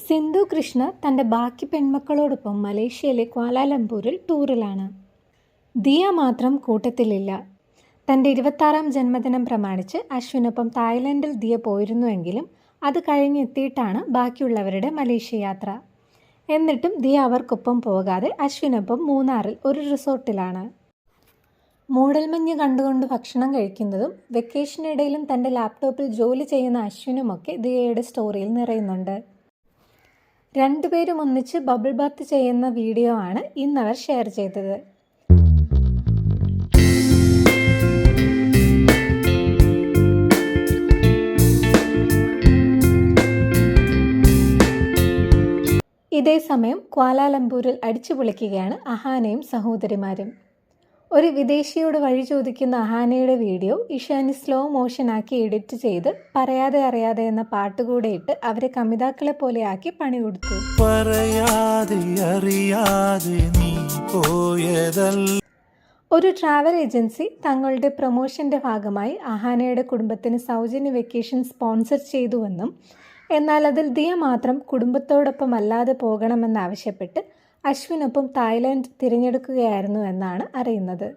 സിന്ധു കൃഷ്ണ തൻ്റെ ബാക്കി പെൺമക്കളോടൊപ്പം മലേഷ്യയിലെ ക്വാലാലംപൂരിൽ ടൂറിലാണ്. ദിയ മാത്രം കൂട്ടത്തിലില്ല. തൻ്റെ 26ാം ജന്മദിനം പ്രമാണിച്ച് അശ്വിനൊപ്പം തായ്ലൻഡിൽ ദിയ പോയിരുന്നുവെങ്കിലും അത് കഴിഞ്ഞെത്തിയിട്ടാണ് ബാക്കിയുള്ളവരുടെ മലേഷ്യ യാത്ര. എന്നിട്ടും ദിയ അവർക്കൊപ്പം പോകാതെ അശ്വിനൊപ്പം മൂന്നാറിൽ ഒരു റിസോർട്ടിലാണ്. മൂടൽമഞ്ഞ് കണ്ടുകൊണ്ട് ഭക്ഷണം കഴിക്കുന്നതും വെക്കേഷനിടയിലും തൻ്റെ ലാപ്ടോപ്പിൽ ജോലി ചെയ്യുന്ന അശ്വിനുമൊക്കെ ദിയയുടെ സ്റ്റോറിയിൽ നിറയുന്നുണ്ട്. രണ്ടുപേരും ഒന്നിച്ച് ബബിൾ ബാത്ത് ചെയ്യുന്ന വീഡിയോ ആണ് ഇന്നവർ ഷെയർ ചെയ്തത്. ഇതേസമയം ക്വാലാലംപൂരിൽ അടിച്ചുപൊളിക്കുകയാണ് അഹാനയും സഹോദരിമാരും. ഒരു വിദേശിയോട് വഴി ചോദിക്കുന്ന അഹാനയുടെ വീഡിയോ ഇഷാനി സ്ലോ മോഷനാക്കി എഡിറ്റ് ചെയ്ത് പറയാതെ അറിയാതെ എന്ന പാട്ടുകൂടെ ഇട്ട് അവരെ കമിതാക്കളെ പോലെയാക്കി പണി കൊടുത്തു. ഒരു ട്രാവൽ ഏജൻസി തങ്ങളുടെ പ്രൊമോഷന്റെ ഭാഗമായി അഹാനയുടെ കുടുംബത്തിന് സൗജന്യ വെക്കേഷൻ സ്പോൺസർ ചെയ്തുവെന്നും എന്നാൽ അതിൽ ദിയ മാത്രം കുടുംബത്തോടൊപ്പം അല്ലാതെ പോകണമെന്നാവശ്യപ്പെട്ട് അശ്വിനൊപ്പം തായ്ലൻഡ് തിരഞ്ഞെടുക്കുകയായിരുന്നു എന്നാണ് അറിയുന്നത്.